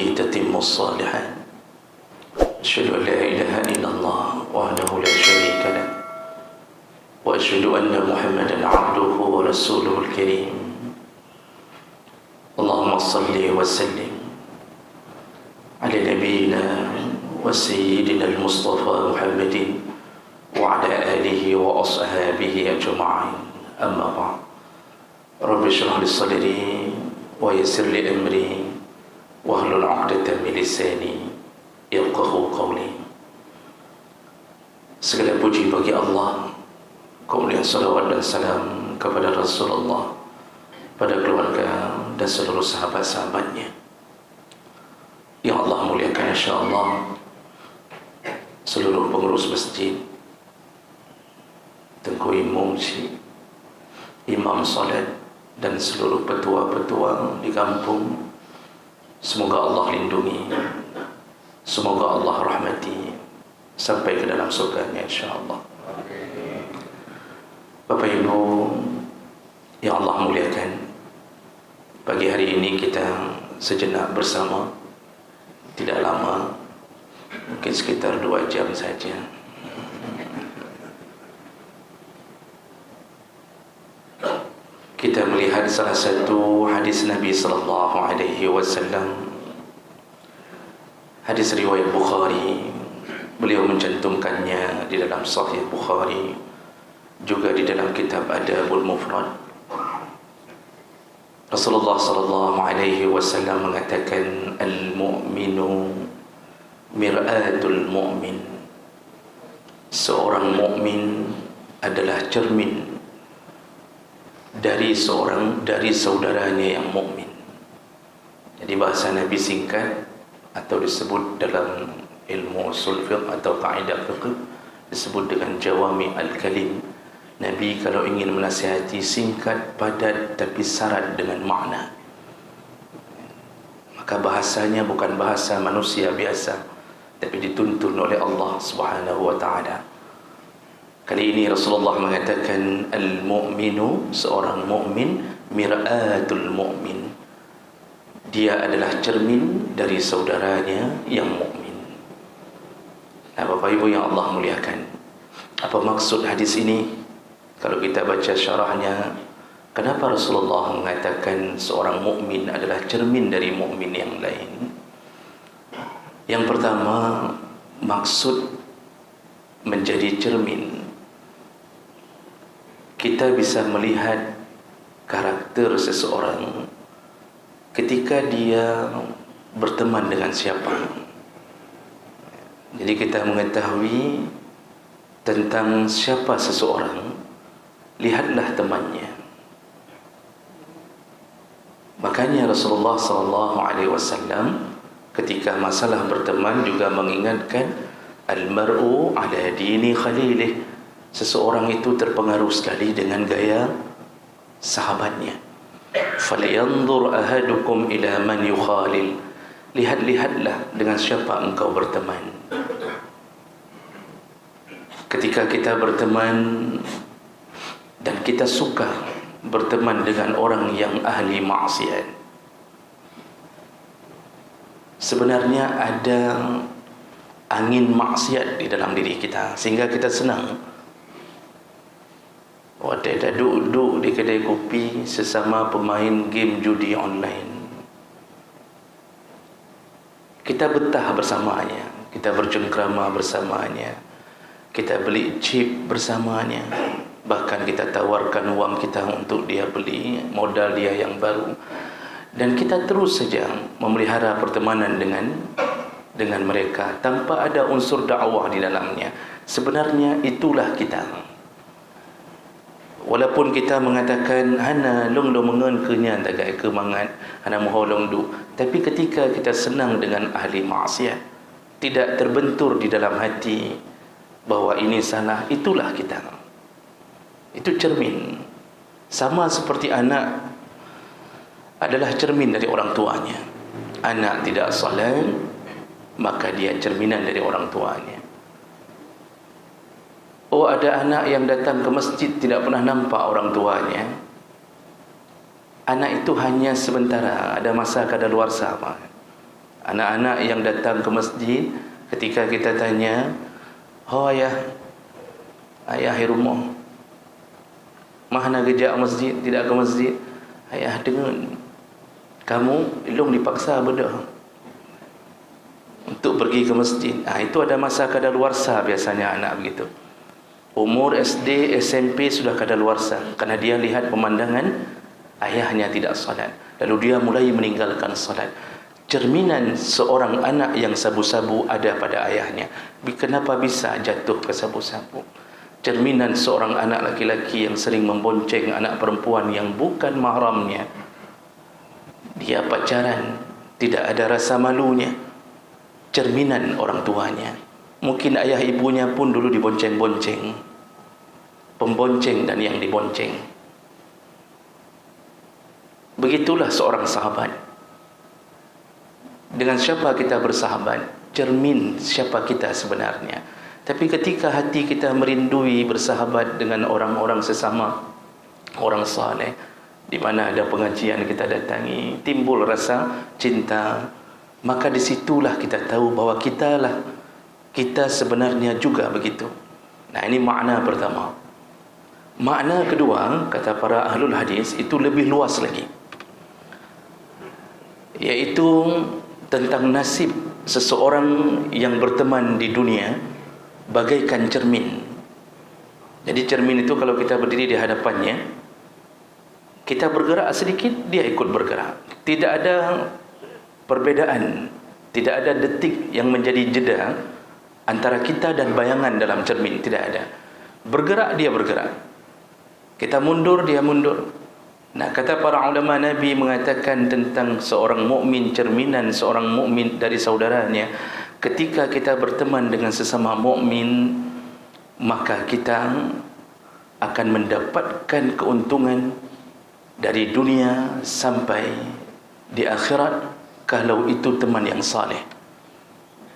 به تتم الصالحات. أشهد أن لا إله إلا الله وحده لا شريك له وأشهد أن محمدا عبده ورسوله الكريم. اللهم صل وسلم على نبينا وسيدنا المصطفى محمد وعلى آله وأصحابه أجمعين. أما بعد، رب اشرح لي صدري ويسر لي أمري واحلل عقدة من لساني yafqahu qawli. Segala puji bagi Allah, kemuliaan salawat dan salam kepada Rasulullah, pada keluarga dan seluruh sahabat-sahabatnya yang Allah muliakan, insyaAllah. Seluruh pengurus masjid, Tengku Imam Syekh, imam salat, dan seluruh petua-petua di kampung, semoga Allah lindungi, semoga Allah rahmati sampai ke dalam surganya, insyaAllah. Bapak Ibu yang Allah muliakan, pagi hari ini kita sejenak bersama, tidak lama, mungkin sekitar 2 jam saja. Kita melihat salah satu hadis Nabi sallallahu alaihi wasallam, hadis riwayat Bukhari. Beliau mencantumkannya di dalam Sahih Bukhari, juga di dalam kitab Adabul Mufrad. Rasulullah sallallahu alaihi wasallam mengatakan, al-mu'minu mir'atul mu'min. Seorang mukmin adalah cermin dari saudaranya yang mukmin. Jadi bahasa Nabi singkat, atau disebut dalam ilmu usul fiqh atau kaidah fiqh disebut dengan jawami al-kalim. Nabi kalau ingin menasihati singkat, padat, tapi syarat dengan makna. Maka bahasanya bukan bahasa manusia biasa, tapi dituntun oleh Allah Subhanahu wa ta'ala. Kali ini Rasulullah mengatakan, al-mu'minu, seorang mukmin, mir'atul mu'min. Dia adalah cermin dari saudaranya yang mukmin. Nah, Bapak Ibu yang Allah muliakan, apa maksud hadis ini? Kalau kita baca syarahnya, kenapa Rasulullah mengatakan seorang mukmin adalah cermin dari mukmin yang lain? Yang pertama, maksud menjadi cermin, kita bisa melihat karakter seseorang ketika dia berteman dengan siapa. Jadi kita mengetahui tentang siapa seseorang, lihatlah temannya. Makanya Rasulullah SAW ketika masalah berteman juga mengingatkan, al-mar'u ala dini khalilih. Seseorang itu terpengaruh sekali dengan gaya sahabatnya. Falyanzur ahadukum ila man yukhalil. Lihatlah dengan siapa engkau berteman. Ketika kita berteman dan kita suka berteman dengan orang yang ahli maksiat, sebenarnya ada angin maksiat di dalam diri kita, sehingga kita senang. Waktu kita duduk di kedai kopi sesama pemain game judi online, kita betah bersamanya, kita bercengkrama bersamanya, kita beli chip bersamanya, bahkan kita tawarkan uang kita untuk dia beli modal dia yang baru, dan kita terus saja memelihara pertemanan dengan mereka tanpa ada unsur dakwah di dalamnya. Sebenarnya itulah kita. Walaupun kita mengatakan hana long do mengen kenyan tagai kemangat hana moholong du, tapi ketika kita senang dengan ahli maksiat, tidak terbentur di dalam hati bahwa ini salah, itulah kita. Itu cermin. Sama seperti anak adalah cermin dari orang tuanya. Anak tidak salat, maka dia cerminan dari orang tuanya. Oh, ada anak yang datang ke masjid tidak pernah nampak orang tuanya. Anak itu hanya sementara, ada masa kadaluarsa. Anak-anak yang datang ke masjid, ketika kita tanya, "Oh ayah, ayah di rumah, mana kerja masjid, tidak ke masjid?" "Ayah dengar, kamu belum dipaksa benda untuk pergi ke masjid." Itu ada masa kadaluarsa biasanya anak begitu. Umur SD, SMP sudah kadaluarsa karena dia lihat pemandangan ayahnya tidak salat, lalu dia mulai meninggalkan salat. Cerminan seorang anak yang sabu-sabu ada pada ayahnya. Kenapa bisa jatuh ke sabu-sabu? Cerminan seorang anak laki-laki yang sering membonceng anak perempuan yang bukan mahramnya. Dia pacaran, tidak ada rasa malunya. Cerminan orang tuanya. Mungkin ayah ibunya pun dulu dibonceng-bonceng. Pembonceng dan yang dibonceng. Begitulah seorang sahabat. Dengan siapa kita bersahabat, cermin siapa kita sebenarnya. Tapi ketika hati kita merindui bersahabat dengan orang-orang sesama, orang saleh, di mana ada pengajian kita datangi, timbul rasa cinta, maka disitulah kita tahu bahwa kita sebenarnya juga begitu. Nah, ini makna pertama. Makna kedua, kata para ahlul hadis, itu lebih luas lagi, yaitu tentang nasib seseorang yang berteman di dunia bagaikan cermin. Jadi cermin itu kalau kita berdiri di hadapannya, kita bergerak sedikit, dia ikut bergerak. Tidak ada perbedaan, tidak ada detik yang menjadi jeda antara kita dan bayangan dalam cermin, tidak ada. Bergerak, dia bergerak. Kita mundur, dia mundur. Nah, kata para ulama, Nabi mengatakan tentang seorang mukmin, cerminan seorang mukmin dari saudaranya. Ketika kita berteman dengan sesama mukmin, maka kita akan mendapatkan keuntungan dari dunia sampai di akhirat kalau itu teman yang saleh.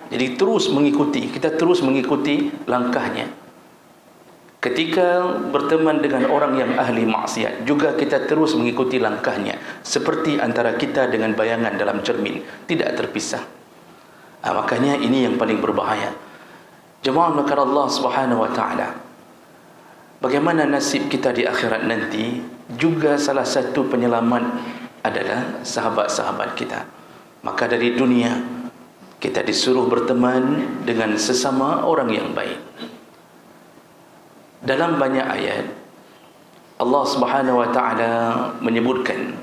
Jadi terus mengikuti, kita terus mengikuti langkahnya. Ketika berteman dengan orang yang ahli maksiat, juga kita terus mengikuti langkahnya, seperti antara kita dengan bayangan dalam cermin, tidak terpisah. Makanya ini yang paling berbahaya. Jemaah melakukan Allah Subhanahu wa taala. Bagaimana nasib kita di akhirat nanti, juga salah satu penyelamat adalah sahabat-sahabat kita. Maka dari dunia kita disuruh berteman dengan sesama orang yang baik. Dalam banyak ayat Allah Subhanahu wa taala menyebutkan,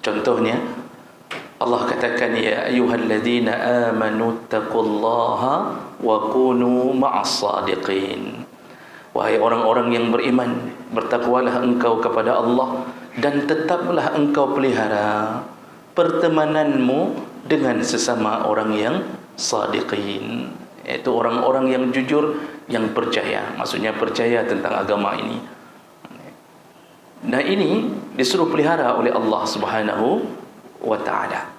contohnya Allah katakan, ya ayyuhalladzina amanu taqullaha wa kunu ma'as sadiqin. Wahai orang-orang yang beriman, bertakwalah engkau kepada Allah dan tetaplah engkau pelihara pertemananmu dengan sesama orang yang sadiqin, yaitu orang-orang yang jujur, yang percaya. Maksudnya percaya tentang agama ini. Nah, ini disuruh pelihara oleh Allah Subhanahu wa ta'ala.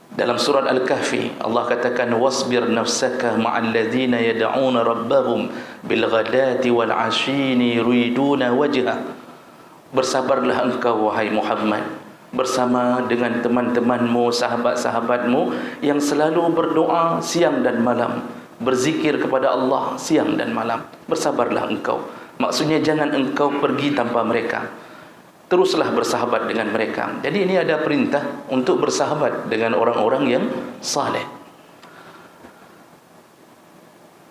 Dalam surat Al-Kahfi Allah katakan, wasbir nafsaka ma'al ladzina yad'una rabbahum bil ghadati wal 'ashini yuriduna wajha. Bersabarlah engkau wahai Muhammad bersama dengan teman-temanmu, sahabat-sahabatmu yang selalu berdoa siang dan malam, berzikir kepada Allah siang dan malam. Bersabarlah engkau. Maksudnya jangan engkau pergi tanpa mereka, teruslah bersahabat dengan mereka. Jadi ini ada perintah untuk bersahabat dengan orang-orang yang saleh.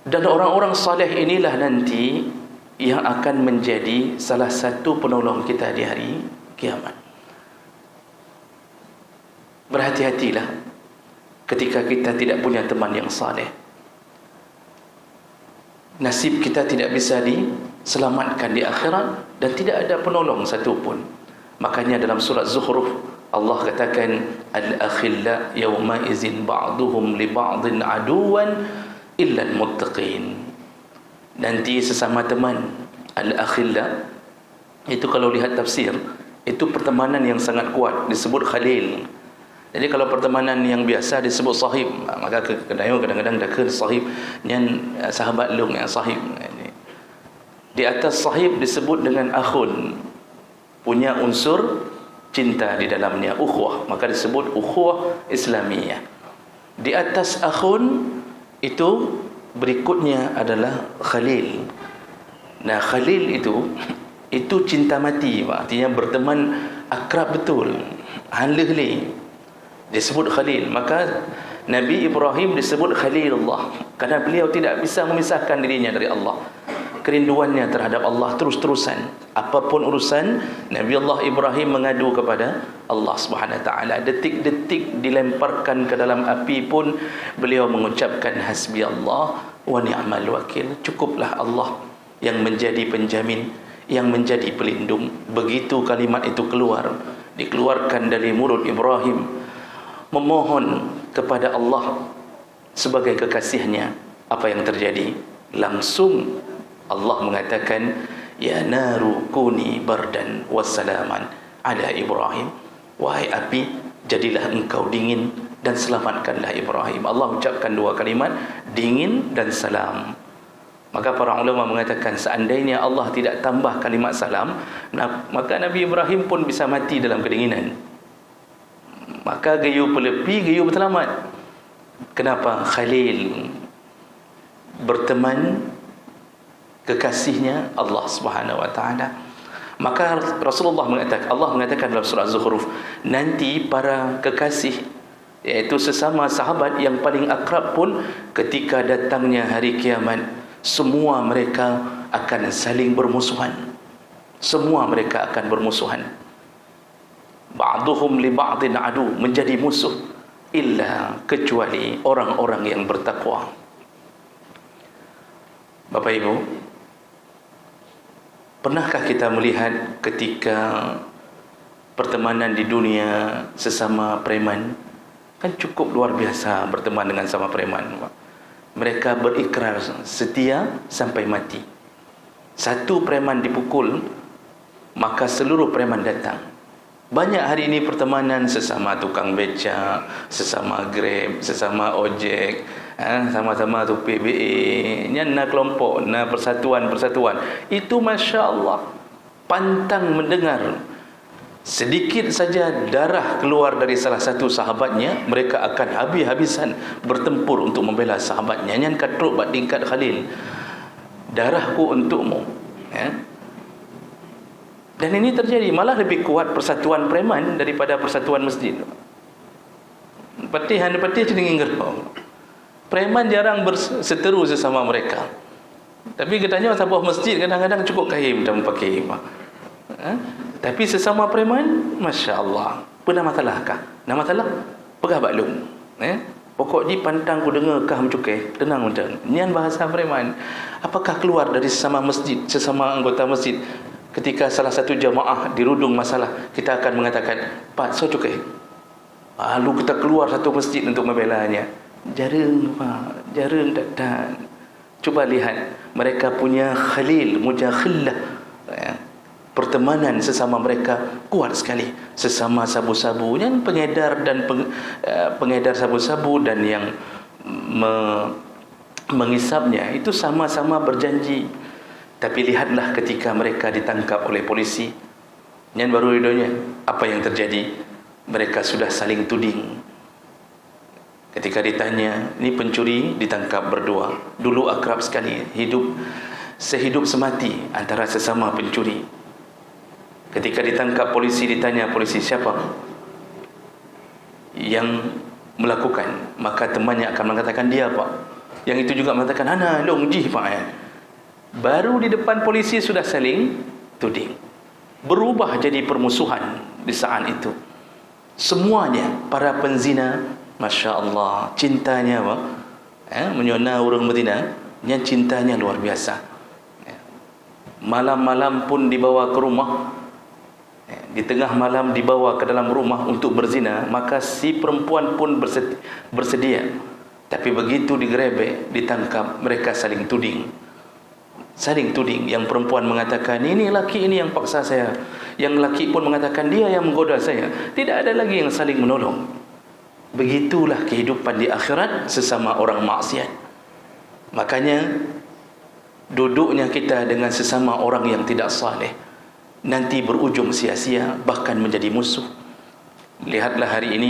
Dan orang-orang saleh inilah nanti yang akan menjadi salah satu penolong kita di hari kiamat. Berhati-hatilah ketika kita tidak punya teman yang saleh. Nasib kita tidak bisa diselamatkan di akhirat dan tidak ada penolong satupun. Makanya dalam surat Zukhruf Allah katakan, al-akhilla yawma izin ba'duhum li ba'din aduwan illa al-muttaqin. Nanti sesama teman, al-akhilla itu kalau lihat tafsir, itu pertemanan yang sangat kuat, disebut khalil. Jadi kalau pertemanan yang biasa disebut sahib, maka kadang-kadang dah ke sahib yang sahabat lu yang sahib. Di atas sahib disebut dengan akhun, punya unsur cinta di dalamnya, ukhuwah, maka disebut ukhuwah Islamiyah. Di atas akhun itu berikutnya adalah khalil. Nah, khalil itu cinta mati, artinya berteman akrab betul, halih-halih, disebut khalil. Maka Nabi Ibrahim disebut Khalilullah kerana beliau tidak bisa memisahkan dirinya dari Allah. Kerinduannya terhadap Allah terus-terusan. Apapun urusan, Nabi Allah Ibrahim mengadu kepada Allah Subhanahu Wa Taala. Detik-detik dilemparkan ke dalam api pun beliau mengucapkan hasbi Allah wa ni'mal wakil. Cukuplah Allah yang menjadi penjamin, yang menjadi pelindung. Begitu kalimat itu keluar, dikeluarkan dari mulut Ibrahim, memohon kepada Allah sebagai kekasihnya, apa yang terjadi? Langsung Allah mengatakan, ya naru kuni bardan wassalaman ala Ibrahim. Wahai api, jadilah engkau dingin dan selamatkanlah Ibrahim. Allah ucapkan dua kalimat, dingin dan salam. Maka para ulama mengatakan, seandainya Allah tidak tambah kalimat salam, maka Nabi Ibrahim pun bisa mati dalam kedinginan. Maka gayu pelepi, gayu berselamat. Kenapa? Khalil, berteman kekasihnya Allah Subhanahu Wa Taala. Maka Rasulullah mengatakan, Allah mengatakan dalam surah Az-Zukhruf, nanti para kekasih, iaitu sesama sahabat yang paling akrab pun, ketika datangnya hari kiamat, semua mereka akan saling bermusuhan. Semua mereka akan bermusuhan. Ba'duhum li ba'din adu, menjadi musuh, illa, kecuali orang-orang yang bertakwa. Bapak Ibu, pernahkah kita melihat ketika pertemanan di dunia sesama preman? Kan cukup luar biasa berteman dengan sama preman. Mereka berikrar setia sampai mati. Satu preman dipukul, maka seluruh preman datang. Banyak hari ini pertemanan sesama tukang beca, sesama Grab, sesama ojek, sama-sama tu PBA, na kelompok, na persatuan-persatuan. Itu Masya Allah, pantang mendengar sedikit saja darah keluar dari salah satu sahabatnya, mereka akan habis-habisan bertempur untuk membela sahabatnya. Nyan katruk bat tingkat Khalil, darahku untukmu, ya. Dan ini terjadi, malah lebih kuat persatuan preman daripada persatuan masjid. Patih cenderung gerau. Preman jarang berseteru sesama mereka. Tapi katanya sebuah masjid kadang-kadang cukup kahim dan pakai khemah. Tapi sesama preman, Masya Allah, pernah masalahkah? Nak masalah? Pegah baklum. Pokok di pantang ku dengar kah mencukai, tenang macam. Nian bahasa preman. Apakah keluar dari sesama masjid, sesama anggota masjid? Ketika salah satu jamaah dirudung masalah, kita akan mengatakan, Pak, so cukai. Lalu kita keluar satu masjid untuk membelanya. Jarang, Pak, jarang datang. Coba lihat, mereka punya khalil, mujakhillah, ya. Pertemanan sesama mereka kuat sekali. Sesama sabu-sabu, yang pengedar dan pengedar sabu-sabu dan yang mengisapnya, itu sama-sama berjanji. Tapi lihatlah ketika mereka ditangkap oleh polisi, yang baru idonya, apa yang terjadi? Mereka sudah saling tuding. Ketika ditanya, ini pencuri, ditangkap berdua. Dulu akrab sekali, sehidup semati antara sesama pencuri. Ketika ditangkap polisi, ditanya polisi, siapa yang melakukan? Maka temannya akan mengatakan, dia Pak. Yang itu juga mengatakan, ana longji Pak, ya. Baru di depan polisi sudah saling tuding. Berubah jadi permusuhan di saat itu. Semuanya para penzina, Masya Allah, cintanya menyona orang Madinah, yang cintanya luar biasa. Malam-malam pun dibawa ke rumah, di tengah malam dibawa ke dalam rumah untuk berzina. Maka si perempuan pun bersedia. Tapi begitu digerebek, ditangkap, mereka saling tuding. Saling tuding. Yang perempuan mengatakan, ini laki ini yang paksa saya. Yang laki pun mengatakan, dia yang menggoda saya. Tidak ada lagi yang saling menolong. Begitulah kehidupan di akhirat sesama orang maksiat. Makanya duduknya kita dengan sesama orang yang tidak saleh nanti berujung sia-sia, bahkan menjadi musuh. Lihatlah hari ini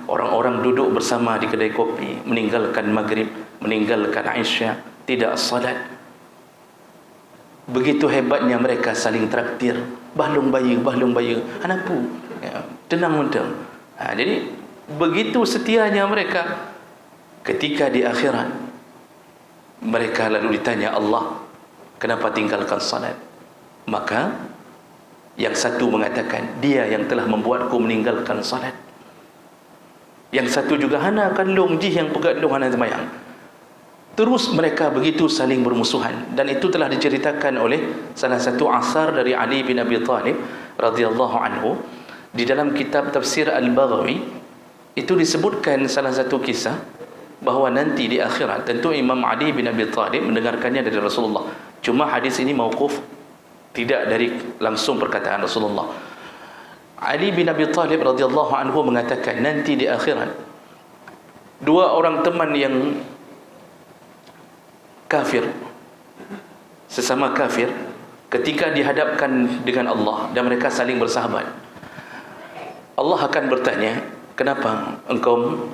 orang-orang duduk bersama di kedai kopi, meninggalkan maghrib, meninggalkan Isya, tidak salat. Begitu hebatnya mereka saling traktir, bahlung bayu, anapu, ya, tenang mentang. Jadi begitu setianya mereka. Ketika di akhirat mereka lalu ditanya Allah, kenapa tinggalkan salat? Maka yang satu mengatakan, dia yang telah membuatku meninggalkan salat. Yang satu juga, hana kan long jih yang pegat long hana semayang. Terus mereka begitu saling bermusuhan, dan itu telah diceritakan oleh salah satu asar dari Ali bin Abi Thalib radhiyallahu anhu di dalam kitab tafsir Al-Baghawi. Itu disebutkan salah satu kisah bahawa nanti di akhirat, tentu Imam Ali bin Abi Thalib mendengarkannya dari Rasulullah, cuma hadis ini mauquf, tidak dari langsung perkataan Rasulullah. Ali bin Abi Thalib radhiyallahu anhu mengatakan, nanti di akhirat dua orang teman yang kafir, sesama kafir, ketika dihadapkan dengan Allah dan mereka saling bersahabat, Allah akan bertanya, kenapa engkau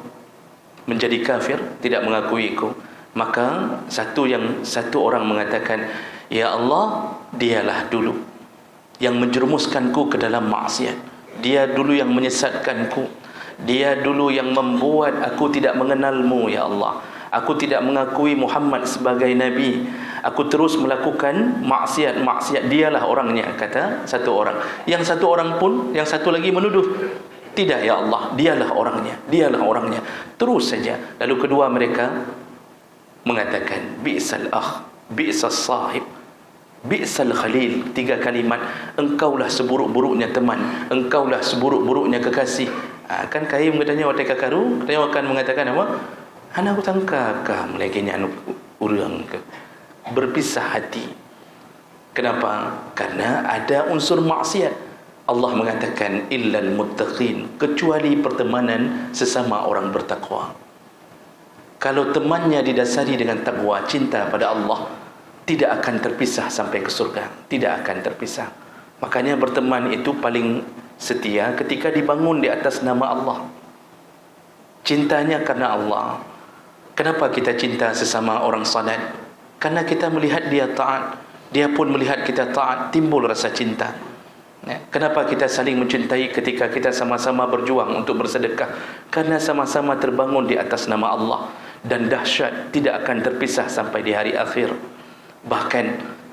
menjadi kafir, tidak mengakuiku? Maka satu orang mengatakan, ya Allah, dialah dulu yang menjerumuskanku ke dalam maksiat, dia dulu yang menyesatkanku, dia dulu yang membuat aku tidak mengenalmu ya Allah, aku tidak mengakui Muhammad sebagai Nabi, aku terus melakukan maksiat, dialah orangnya, kata satu orang. Yang satu orang pun, yang satu lagi menuduh, tidak ya Allah, dialah orangnya, terus saja. Lalu kedua mereka mengatakan, bi'sal akh, bi'sal sahib, bi'sal khalil, 3 kalimat. Engkaulah seburuk-buruknya teman, engkaulah seburuk-buruknya kekasih. Kan kai mengatanya watai kakaru, dia akan mengatakan apa? Anak tangka kah melaginya anu urang ke, berpisah hati. Kenapa? Karena ada unsur maksiat. Allah mengatakan illal muttaqin, kecuali pertemanan sesama orang bertakwa. Kalau temannya didasari dengan takwa, cinta pada Allah, tidak akan terpisah sampai ke surga, tidak akan terpisah. Makanya berteman itu paling setia ketika dibangun di atas nama Allah. Cintanya karena Allah. Kenapa kita cinta sesama orang salat? Karena kita melihat dia taat, dia pun melihat kita taat, timbul rasa cinta. Kenapa kita saling mencintai ketika kita sama-sama berjuang untuk bersedekah? Karena sama-sama terbangun di atas nama Allah, dan dahsyat tidak akan terpisah sampai di hari akhir. Bahkan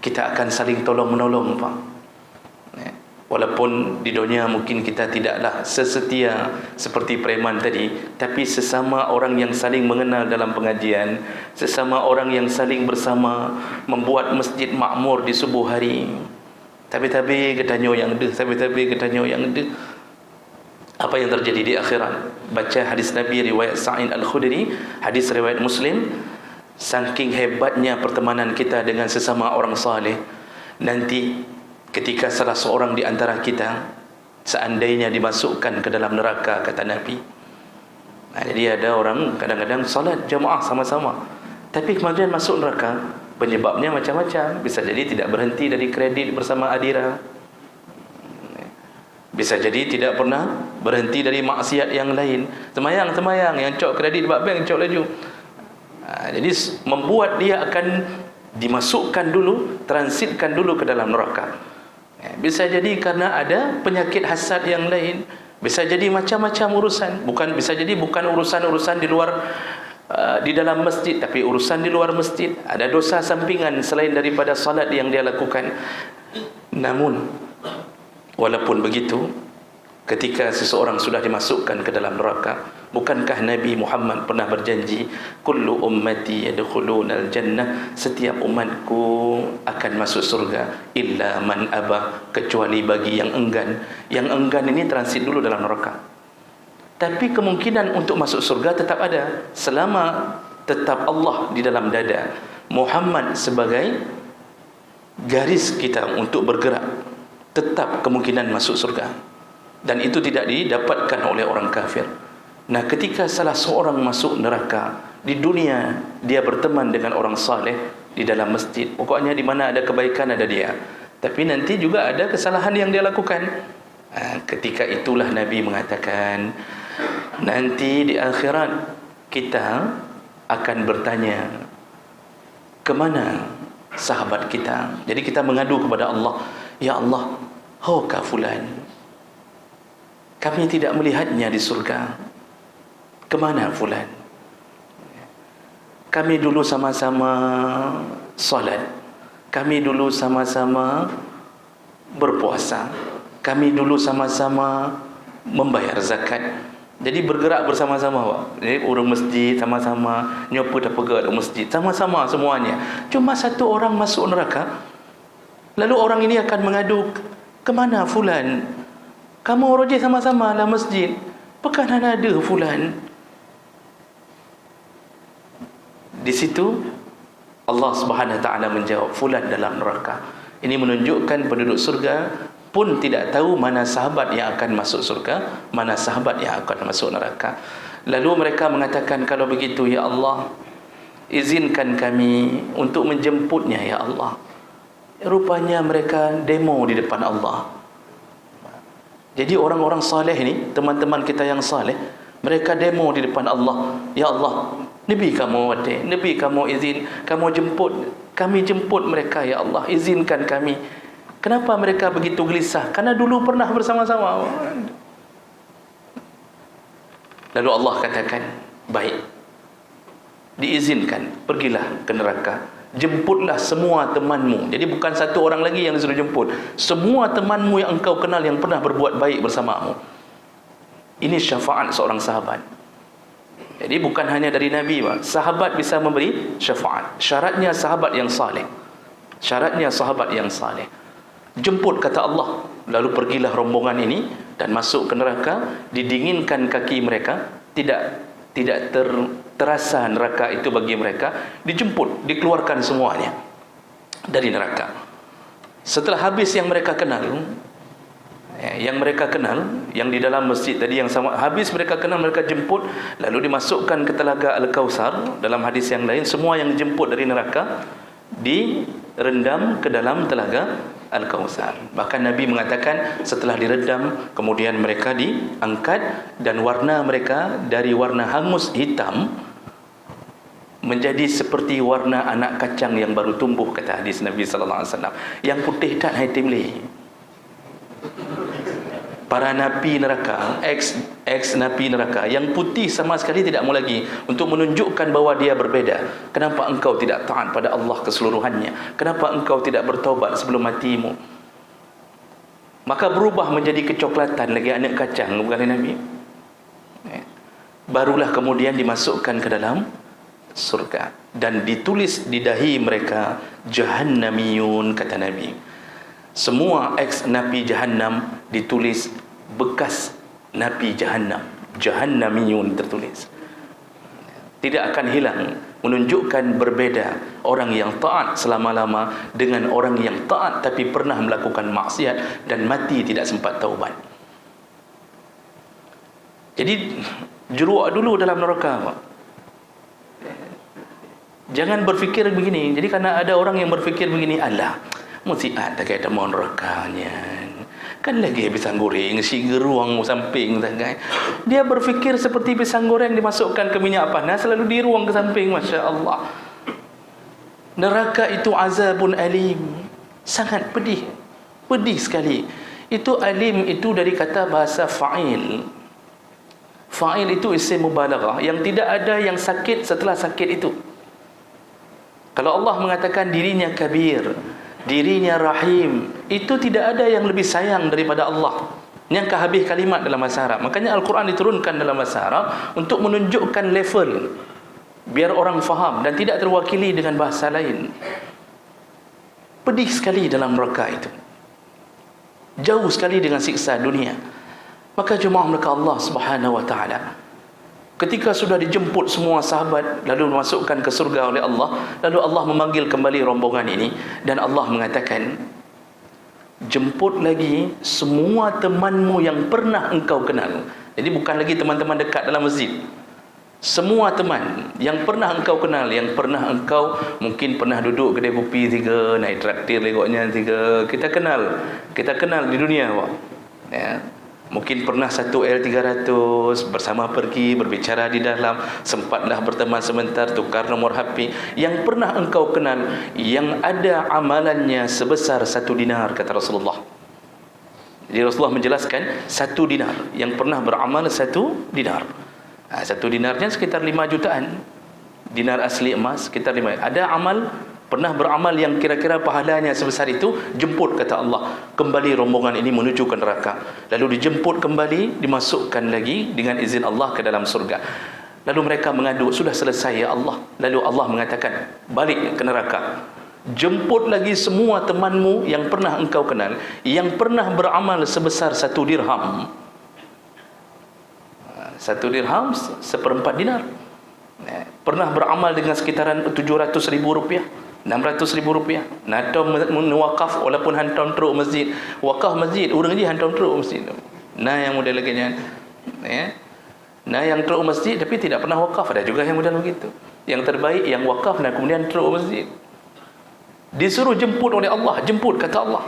kita akan saling tolong-menolong, Pak. Walaupun di dunia mungkin kita tidaklah sesetia seperti preman tadi, tapi sesama orang yang saling mengenal dalam pengajian, sesama orang yang saling bersama membuat masjid makmur di subuh hari. Tapi ketanyo yang ada, tapi ketanyo yang ada. Apa yang terjadi di akhirat? Baca hadis Nabi riwayat Sa'id Al-Khudri, hadis riwayat Muslim. Saking hebatnya pertemanan kita dengan sesama orang saleh, nanti ketika salah seorang di antara kita seandainya dimasukkan ke dalam neraka, kata Nabi. Jadi ada orang kadang-kadang salat jamaah sama-sama, tapi kemudian masuk neraka. Penyebabnya macam-macam. Bisa jadi tidak berhenti dari kredit bersama Adira, bisa jadi tidak pernah berhenti dari maksiat yang lain. Semayang yang cok kredit buat bank, cok laju. Jadi membuat dia akan dimasukkan dulu, transitkan dulu ke dalam neraka. Bisa jadi karena ada penyakit hasad yang lain, bisa jadi macam-macam urusan. Bisa jadi bukan urusan-urusan di luar di dalam masjid, tapi urusan di luar masjid. Ada dosa sampingan selain daripada salat yang dia lakukan. Namun walaupun begitu, ketika seseorang sudah dimasukkan ke dalam neraka, bukankah Nabi Muhammad pernah berjanji, kullu ummati yadkhulunal jannah, setiap umatku akan masuk surga, illa man aba, kecuali bagi yang enggan. Yang enggan ini transit dulu dalam neraka. Tapi kemungkinan untuk masuk surga tetap ada, selama tetap Allah di dalam dada, Muhammad sebagai garis kita untuk bergerak, tetap kemungkinan masuk surga. Dan itu tidak didapatkan oleh orang kafir. Nah, ketika salah seorang masuk neraka, di dunia dia berteman dengan orang saleh di dalam masjid, pokoknya di mana ada kebaikan ada dia, tapi nanti juga ada kesalahan yang dia lakukan. Ketika itulah Nabi mengatakan, Nanti di akhirat kita akan bertanya, kemana sahabat kita? Jadi kita mengadu kepada Allah, ya Allah, haukah fulan? Kami tidak melihatnya di surga. Kemana fulan? Kami dulu sama-sama salat, kami dulu sama-sama berpuasa, kami dulu sama-sama membayar zakat. Jadi bergerak bersama-sama, Pak. Jadi orang masjid sama-sama, nyopa dah pegang masjid sama-sama semuanya. Cuma satu orang masuk neraka, lalu orang ini akan mengadu, kemana fulan? Kamu rojih sama-sama dalam masjid, bukan ada fulan. Di situ Allah Subhanahu Wa Taala menjawab, fulan dalam neraka. Ini menunjukkan penduduk surga pun tidak tahu mana sahabat yang akan masuk surga, mana sahabat yang akan masuk neraka. Lalu mereka mengatakan, kalau begitu ya Allah, izinkan kami untuk menjemputnya ya Allah. Rupanya mereka demo di depan Allah. Jadi orang-orang saleh ini, teman-teman kita yang saleh, mereka demo di depan Allah, ya Allah, Nabi kamu wadi, Nabi kamu izin, kamu jemput, kami jemput mereka ya Allah, izinkan kami. Kenapa mereka begitu gelisah? Karena dulu pernah bersama-sama. Lalu Allah katakan, baik, diizinkan, pergilah ke neraka, jemputlah semua temanmu. Jadi bukan satu orang lagi yang disuruh jemput, semua temanmu yang engkau kenal yang pernah berbuat baik bersamamu. Ini syafaat seorang sahabat. Jadi bukan hanya dari Nabi, Pak. Sahabat bisa memberi syafaat. Syaratnya sahabat yang saleh. Syaratnya sahabat yang saleh. Jemput, kata Allah. Lalu pergilah rombongan ini dan masuk ke neraka. Didinginkan kaki mereka, tidak terasa neraka itu bagi mereka. Dijemput, dikeluarkan semuanya dari neraka. Setelah habis yang mereka kenal, yang di dalam masjid tadi, yang sama habis mereka kenal, mereka jemput, lalu dimasukkan ke telaga Al-Kautsar. Dalam hadis yang lain, semua yang dijemput dari neraka direndam ke dalam telaga Al-Kautsar. Bahkan Nabi mengatakan, setelah direndam, kemudian mereka diangkat dan warna mereka dari warna hangus hitam menjadi seperti warna anak kacang yang baru tumbuh, kata hadis Nabi sallallahu alaihi wasallam. Yang putih tak hitam li. Para napi neraka, ex napi neraka, yang putih sama sekali tidak mau lagi, untuk menunjukkan bahawa dia berbeda. Kenapa engkau tidak taat pada Allah keseluruhannya? Kenapa engkau tidak bertaubat sebelum matimu? Maka berubah menjadi kecoklatan lagi, anak kacang, bukan Nabi. Barulah kemudian dimasukkan ke dalam surga dan ditulis di dahi mereka, Jahannamiyun, kata Nabi. Semua ex-napi Jahannam ditulis bekas napi Jahannam, Jahannamiyun tertulis. Tidak akan hilang, menunjukkan berbeda orang yang taat selama-lama dengan orang yang taat tapi pernah melakukan maksiat dan mati tidak sempat taubat. Jadi jeruak dulu dalam neraka, Pak. Jangan berfikir begini. Jadi karena ada orang yang berfikir begini, alah, mesti ada kayak mau nerakanya, kan lagi pisang goreng si geruang samping sangat. Dia berfikir seperti pisang goreng dimasukkan ke minyak panas lalu diruang ke samping. Masya Allah. Neraka itu azabun alim, sangat pedih, pedih sekali. Itu alim itu dari kata bahasa fa'il. Fa'il itu isim mubalaghah, yang tidak ada yang sakit setelah sakit itu. Kalau Allah mengatakan dirinya kabir, dirinya rahim, itu tidak ada yang lebih sayang daripada Allah. Yang kehabis kalimat dalam bahasa Arab. Makanya Al-Quran diturunkan dalam bahasa Arab untuk menunjukkan level, biar orang faham dan tidak terwakili dengan bahasa lain. Pedih sekali dalam neraka itu, jauh sekali dengan siksa dunia. Maka jemaah mereka Allah Subhanahu wa ta'ala, ketika sudah dijemput semua sahabat lalu dimasukkan ke surga oleh Allah, lalu Allah memanggil kembali rombongan ini dan Allah mengatakan, jemput lagi semua temanmu yang pernah engkau kenal. Jadi bukan lagi teman-teman dekat dalam masjid, semua teman yang pernah engkau kenal, yang pernah engkau mungkin pernah duduk kedai kopi 3, naik traktir legoknya 3, kita kenal di dunia, Pak. Ya. Mungkin pernah satu L300 bersama pergi berbicara di dalam, sempatlah berteman sebentar, tukar nomor HP. Yang pernah engkau kenal yang ada amalannya sebesar 1 dinar, kata Rasulullah. Jadi Rasulullah menjelaskan 1 dinar, yang pernah beramal 1 dinar. 1 dinarnya sekitar 5 jutaan. Dinar asli emas sekitar 5. Ada amal, pernah beramal yang kira-kira pahalanya sebesar itu, jemput, kata Allah, kembali rombongan ini menuju ke neraka. Lalu dijemput kembali, dimasukkan lagi dengan izin Allah ke dalam surga. Lalu mereka mengadu, sudah selesai ya Allah. Lalu Allah mengatakan, balik ke neraka, jemput lagi semua temanmu yang pernah engkau kenal, yang pernah beramal sebesar 1 dirham. 1 dirham 1/4 dinar. Pernah beramal dengan sekitaran 700,000 rupiah, 600,000 rupiah. Atau mewakaf walaupun hantam teruk masjid. Wakaf masjid, orang je hantam teruk masjid. Nah yang model lagi nah yang teruk masjid tapi tidak pernah wakaf. Ada juga yang model begitu. Yang terbaik yang wakaf dan kemudian teruk masjid. Disuruh jemput oleh Allah, jemput, kata Allah.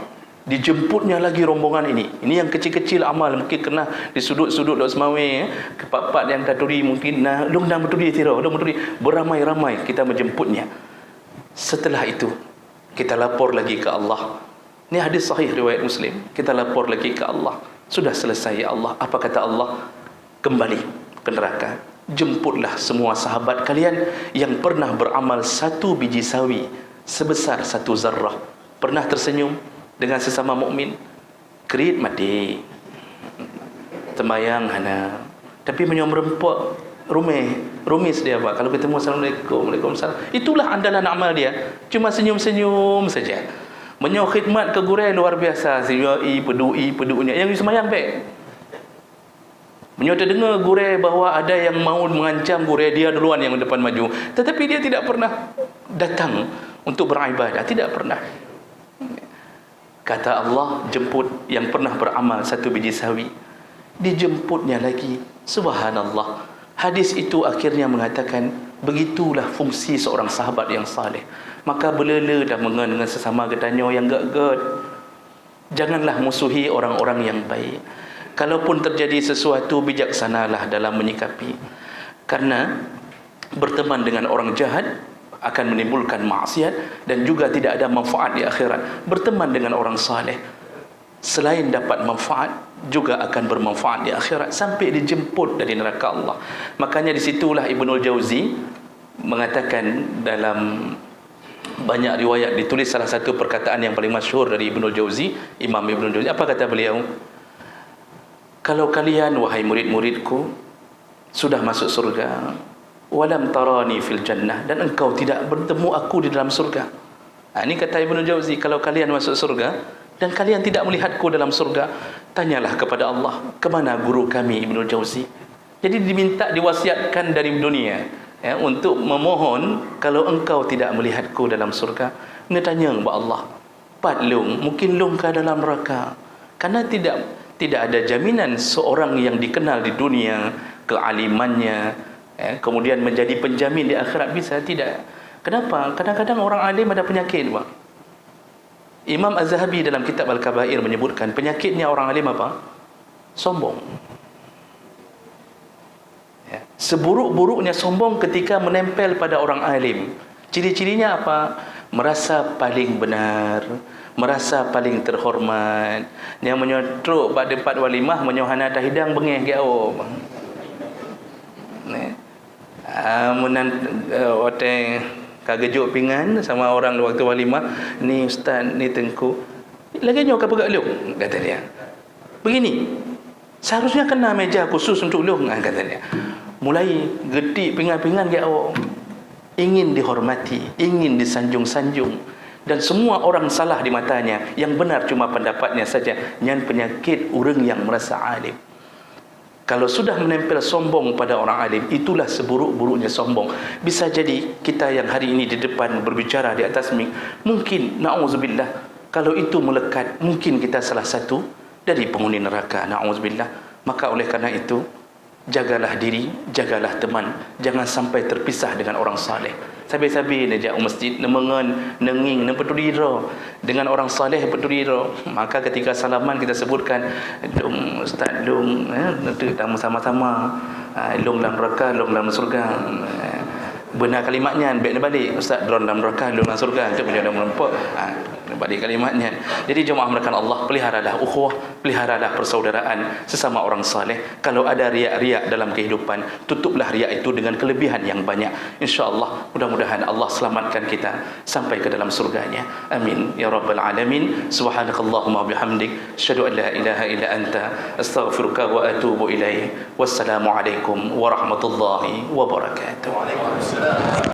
Dijemputnya lagi rombongan ini. Ini yang kecil-kecil amal, mungkin kena di sudut-sudut Dok Semawe, kepak-pak yang taturi mungkin long dah beturi tiro, dah beturi, beramai-ramai kita menjemputnya. Setelah itu kita lapor lagi ke Allah. Ini hadis sahih riwayat Muslim. Kita lapor lagi ke Allah. Sudah selesai ya Allah. Apa kata Allah? Kembali ke neraka. Jemputlah semua sahabat kalian yang pernah beramal 1 biji sawi sebesar 1 zarrah. Pernah tersenyum dengan sesama mukmin, kerit mati, temayang hana, tapi menyom rempok rumis dia Pak. Kalau ketemu Assalamualaikum, Waalaikumsalam, itulah andalan amal dia. Cuma senyum-senyum saja. Menyo khidmat ke gurai luar biasa, sioi pedunya yang semayang baik. Menyo terdengar gurai bahawa ada yang mau mengancam gurai, dia duluan yang depan maju, tetapi dia tidak pernah datang untuk beribadah, tidak pernah. Kata Allah, jemput yang pernah beramal 1 biji sawi. Dijemputnya lagi. Subhanallah. Hadis itu akhirnya mengatakan, begitulah fungsi seorang sahabat yang saleh. Maka belela dah mengen dengan sesama getanyo yang gak-gad. Janganlah musuhi orang-orang yang baik. Kalaupun terjadi sesuatu, bijaksanalah dalam menyikapi. Karena berteman dengan orang jahat akan menimbulkan maksiat dan juga tidak ada manfaat di akhirat. Berteman dengan orang saleh, selain dapat manfaat, juga akan bermanfaat di akhirat sampai dijemput dari neraka Allah. Makanya disitulah Ibnul Jauzi mengatakan dalam banyak riwayat, ditulis salah satu perkataan yang paling masyhur dari Ibnul Jauzi, Imam Ibnul Jauzi. Apa kata beliau? Kalau kalian, wahai murid-muridku, sudah masuk surga, walam tarani fil jannah, dan engkau tidak bertemu aku di dalam surga. Ini kata Ibnu Jauzi, kalau kalian masuk surga dan kalian tidak melihatku dalam surga, tanyalah kepada Allah, kemana guru kami Ibnu Jauzi. Jadi diminta, diwasiatkan dari dunia untuk memohon, kalau engkau tidak melihatku dalam surga, ngetanya kepada Allah, pat long, mungkin long ke dalam neraka. Karena tidak ada jaminan seorang yang dikenal di dunia kealimannya kemudian menjadi penjamin di akhirat, bisa tidak. Kenapa? Kadang-kadang orang alim ada penyakit, Pak. Imam Az-Zahabi dalam kitab Al-Kabair menyebutkan penyakitnya orang alim apa? Sombong. Seburuk-buruknya sombong ketika menempel pada orang alim. Ciri-cirinya apa? Merasa paling benar, merasa paling terhormat. Yang menyotruk pada tempat walimah, menyohana tahidang bengeh gao. Hotel kagejuk pingan sama orang waktu walimah, ni ustaz, ni tengku, lagi nyo ka pegak lung, kata dia. Begini, seharusnya kena meja khusus untuk lung, kata dia. Mulai gedik pingan-pingan ke awak, ingin dihormati, ingin disanjung-sanjung, dan semua orang salah di matanya, yang benar cuma pendapatnya saja. Yang penyakit orang yang merasa alim. Kalau sudah menempel sombong pada orang alim, itulah seburuk-buruknya sombong. Bisa jadi kita yang hari ini di depan berbicara di atas mik, mungkin na'udzubillah, kalau itu melekat, mungkin kita salah satu dari penghuni neraka, na'udzubillah. Maka oleh karena itu, jagalah diri, jagalah teman, jangan sampai terpisah dengan orang saleh. sabi-sabi najak masjid nemengan nenging nepetudira dengan orang saleh petudira. Maka ketika salaman kita sebutkan dong ustaz dong nanti sama-sama long dalam neraka long dalam surga. Benar kalimatnya baik balik ustaz drone dalam neraka long dalam surga itu punya nampak balik kalimatnya. Jadi jemaah melakukan Allah, peliharalah ukhuwah, peliharalah persaudaraan sesama orang saleh. Kalau ada riak-riak dalam kehidupan, tutuplah riak itu dengan kelebihan yang banyak. InsyaAllah mudah-mudahan Allah selamatkan kita sampai ke dalam surganya. Amin ya rabbal alamin. Subhanakallahumma bihamdik asyhadu an la ilaha illa anta astaghfiruka wa atubu ilaik. Wassalamualaikum warahmatullahi wabarakatuh.